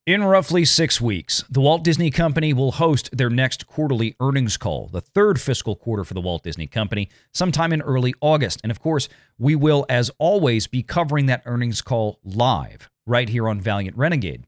In roughly 6 weeks, the Walt Disney Company will host their next quarterly earnings call, the third fiscal quarter for the Walt Disney Company, sometime in early August. And of course, we will, as always, be covering that earnings call live right here on Valiant Renegade.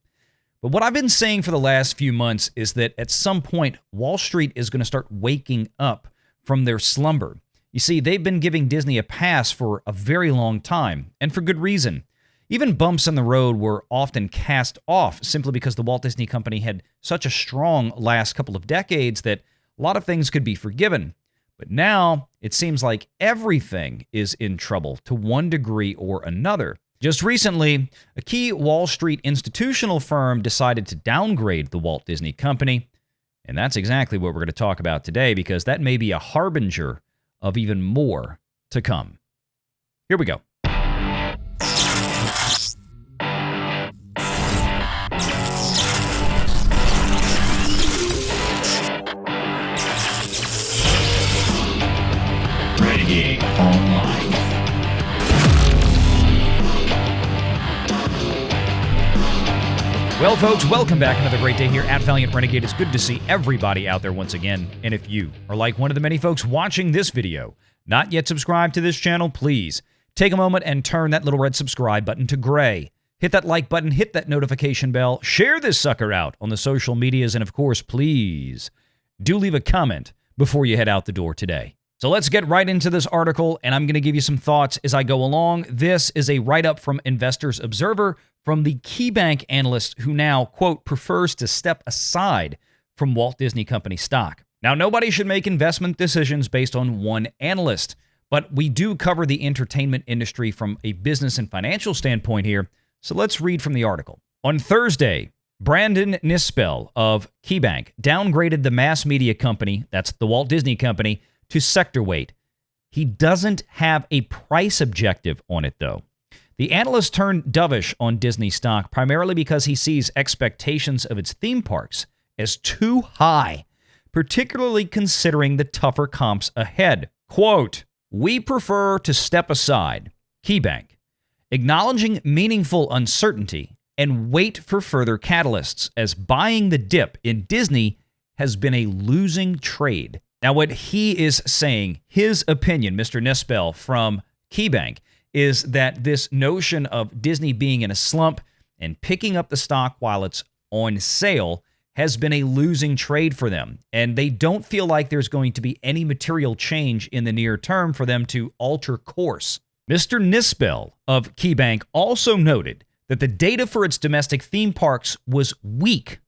But what I've been saying for the last few months is that at some point, Wall Street is going to start waking up from their slumber. You see, they've been giving Disney a pass for a very long time, and for good reason. Even bumps in the road were often cast off simply because the Walt Disney Company had such a strong last couple of decades that a lot of things could be forgiven. But now, it seems like everything is in trouble to one degree or another. Just recently, a key Wall Street institutional firm decided to downgrade the Walt Disney Company, and that's exactly what we're going to talk about today because that may be a harbinger of even more to come. Here we go. Renegade Online. Well, folks, welcome back. Another great day here at Valiant Renegade. It's good to see everybody out there once again. And if you are like one of the many folks watching this video, not yet subscribed to this channel, please take a moment and turn that little red subscribe button to gray. Hit that like button, hit that notification bell, share this sucker out on the social medias, and of course, please do leave a comment before you head out the door today. So let's get right into this article, and I'm going to give you some thoughts as I go along. This is a write-up from Investors Observer from the KeyBanc analyst who now, quote, prefers to step aside from Walt Disney Company stock. Now, nobody should make investment decisions based on one analyst, but we do cover the entertainment industry from a business and financial standpoint here, so let's read from the article. On Thursday, Brandon Nispel of KeyBanc downgraded the mass media company, that's the Walt Disney Company, to sector weight. He doesn't have a price objective on it, though. The analyst turned dovish on Disney stock primarily because he sees expectations of its theme parks as too high, particularly considering the tougher comps ahead. Quote, "We prefer to step aside, KeyBanc, acknowledging meaningful uncertainty and wait for further catalysts, as buying the dip in Disney has been a losing trade." Now, what he is saying, his opinion, Mr. Nispel from KeyBanc, is that this notion of Disney being in a slump and picking up the stock while it's on sale has been a losing trade for them. And they don't feel like there's going to be any material change in the near term for them to alter course. Mr. Nispel of KeyBanc also noted that the data for its domestic theme parks was weak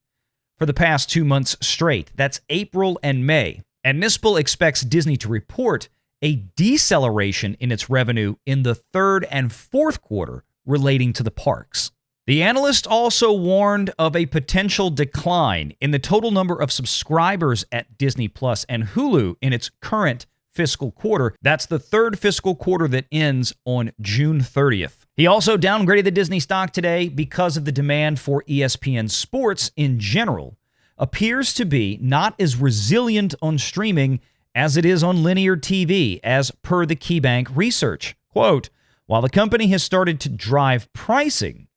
for the past 2 months straight. That's April and May. And Nispel expects Disney to report a deceleration in its revenue in the third and fourth quarter relating to the parks. The analyst also warned of a potential decline in the total number of subscribers at Disney Plus and Hulu in its current fiscal quarter. That's the third fiscal quarter that ends on June 30th. He also downgraded the Disney stock today because of the demand for ESPN sports in general appears to be not as resilient on streaming as it is on linear TV, as per the KeyBanc research. Quote, "While the company has started to drive pricing,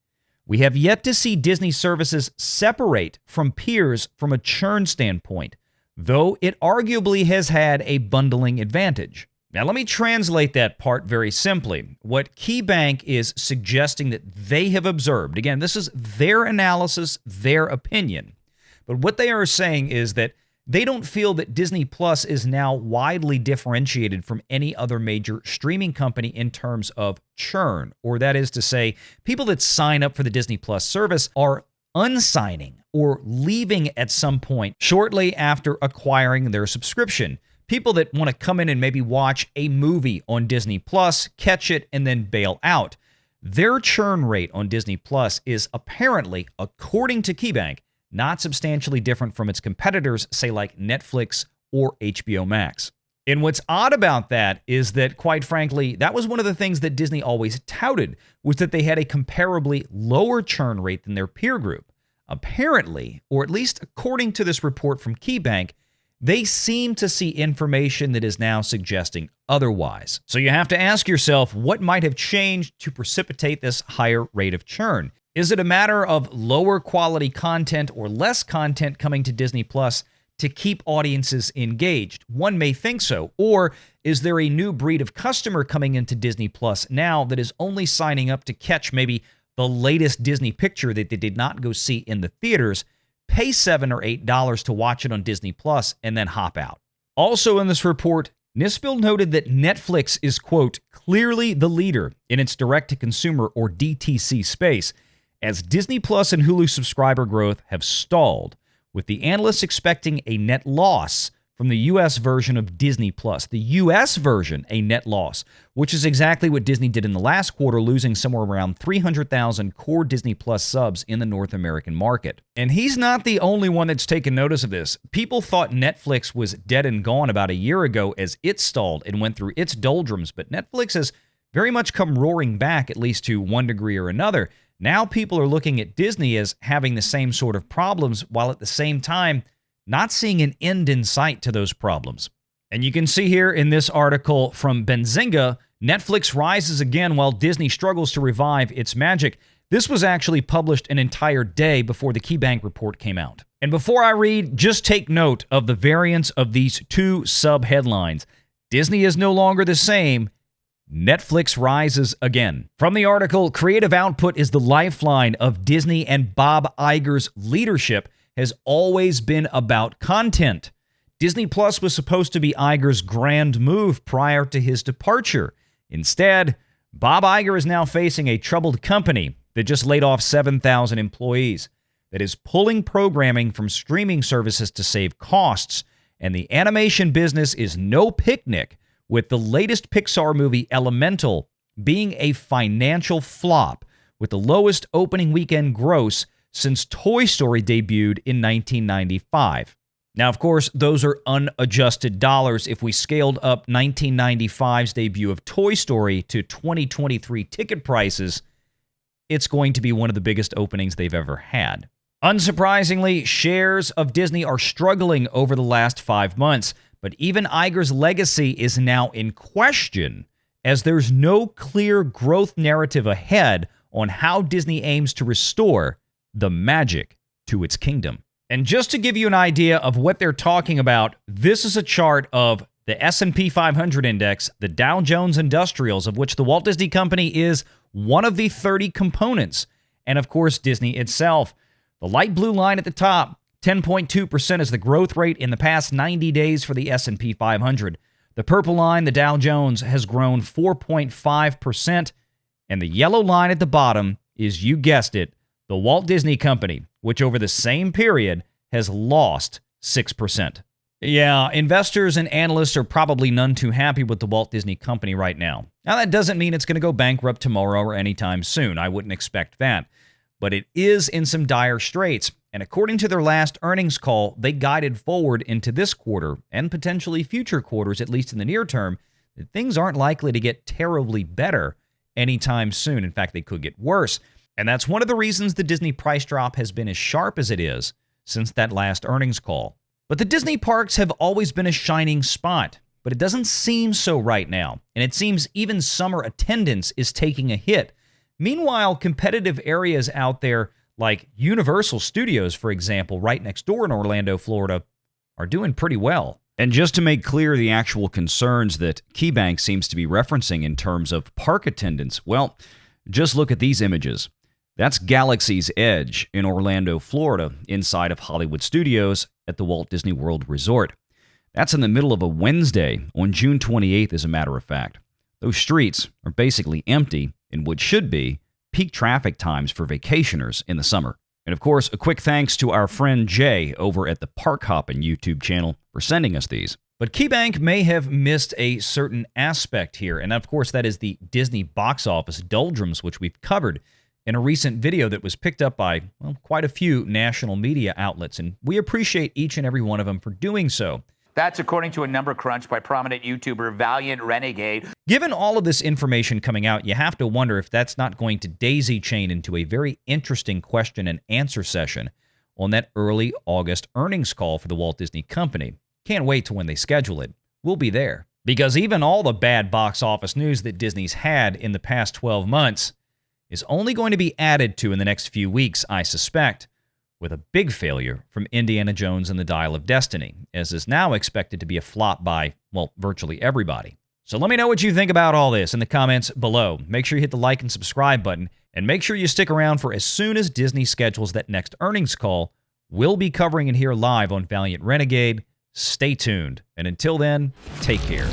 we have yet to see Disney services separate from peers from a churn standpoint, though it arguably has had a bundling advantage." Now, let me translate that part very simply. What KeyBanc is suggesting that they have observed, again, this is their analysis, their opinion, but what they are saying is that they don't feel that Disney Plus is now widely differentiated from any other major streaming company in terms of churn, or that is to say, people that sign up for the Disney Plus service are unsigning or leaving at some point shortly after acquiring their subscription. People that want to come in and maybe watch a movie on Disney Plus, catch it, and then bail out. Their churn rate on Disney Plus is apparently, according to KeyBanc, not substantially different from its competitors, say like Netflix or HBO Max. And what's odd about that is that, quite frankly, that was one of the things that Disney always touted, was that they had a comparably lower churn rate than their peer group. Apparently, or at least according to this report from KeyBanc, they seem to see information that is now suggesting otherwise. So you have to ask yourself, what might have changed to precipitate this higher rate of churn? Is it a matter of lower quality content or less content coming to Disney Plus to keep audiences engaged? One may think so. Or is there a new breed of customer coming into Disney Plus now that is only signing up to catch maybe the latest Disney picture that they did not go see in the theaters, pay $7 or $8 to watch it on Disney Plus, and then hop out? Also in this report, Nispel noted that Netflix is, quote, clearly the leader in its direct-to-consumer or DTC space, as Disney Plus and Hulu subscriber growth have stalled, with the analysts expecting a net loss from the U.S. version of Disney Plus. The U.S. version, a net loss, which is exactly what Disney did in the last quarter, losing somewhere around 300,000 core Disney Plus subs in the North American market. And he's not the only one that's taken notice of this. People thought Netflix was dead and gone about a year ago as it stalled and went through its doldrums, but Netflix has very much come roaring back, at least to one degree or another. Now people are looking at Disney as having the same sort of problems, while at the same time not seeing an end in sight to those problems. And you can see here in this article from Benzinga, Netflix rises again while Disney struggles to revive its magic. This was actually published an entire day before the KeyBanc report came out. And before I read, just take note of the variance of these two sub-headlines. Disney is no longer the same. Netflix rises again. From the article, creative output is the lifeline of Disney, and Bob Iger's leadership has always been about content. Disney Plus was supposed to be Iger's grand move prior to his departure. Instead, Bob Iger is now facing a troubled company that just laid off 7,000 employees, that is pulling programming from streaming services to save costs, and the animation business is no picnic, with the latest Pixar movie, Elemental, being a financial flop, with the lowest opening weekend gross since Toy Story debuted in 1995. Now, of course, those are unadjusted dollars. If we scaled up 1995's debut of Toy Story to 2023 ticket prices, it's going to be one of the biggest openings they've ever had. Unsurprisingly, shares of Disney are struggling over the last 5 months, but even Iger's legacy is now in question, as there's no clear growth narrative ahead on how Disney aims to restore the magic to its kingdom. And just to give you an idea of what they're talking about, this is a chart of the S&P 500 index, the Dow Jones Industrials, of which the Walt Disney Company is one of the 30 components, and of course Disney itself. The light blue line at the top, 10.2% is the growth rate in the past 90 days for the S&P 500. The purple line, the Dow Jones, has grown 4.5%, and the yellow line at the bottom is, you guessed it, the Walt Disney Company, which over the same period has lost 6%. Yeah, investors and analysts are probably none too happy with the Walt Disney Company right now. Now, that doesn't mean it's going to go bankrupt tomorrow or anytime soon. I wouldn't expect that. But it is in some dire straits. And according to their last earnings call, they guided forward into this quarter and potentially future quarters, at least in the near term, that things aren't likely to get terribly better anytime soon. In fact, they could get worse. And that's one of the reasons the Disney price drop has been as sharp as it is since that last earnings call. But the Disney parks have always been a shining spot, but it doesn't seem so right now. And it seems even summer attendance is taking a hit. Meanwhile, competitive areas out there like Universal Studios, for example, right next door in Orlando, Florida, are doing pretty well. And just to make clear the actual concerns that KeyBanc seems to be referencing in terms of park attendance, well, just look at these images. That's Galaxy's Edge in Orlando, Florida, inside of Hollywood Studios at the Walt Disney World Resort. That's in the middle of a Wednesday, on June 28th, as a matter of fact. Those streets are basically empty in what should be peak traffic times for vacationers in the summer. And of course, a quick thanks to our friend Jay over at the Park Hoppin' YouTube channel for sending us these. But KeyBanc may have missed a certain aspect here, and of course that is the Disney box office doldrums, which we've covered in a recent video that was picked up by, well, quite a few national media outlets, and we appreciate each and every one of them for doing so. That's according to a number crunch by prominent YouTuber Valiant Renegade. Given all of this information coming out, you have to wonder if that's not going to daisy chain into a very interesting question and answer session on that early August earnings call for the Walt Disney Company. Can't wait till when they schedule it. We'll be there. Because even all the bad box office news that Disney's had in the past 12 months, is only going to be added to in the next few weeks, I suspect, with a big failure from Indiana Jones and the Dial of Destiny, as is now expected to be a flop by, well, virtually everybody. So let me know what you think about all this in the comments below. Make sure you hit the like and subscribe button, and make sure you stick around for as soon as Disney schedules that next earnings call. We'll be covering it here live on Valiant Renegade. Stay tuned. And until then, take care.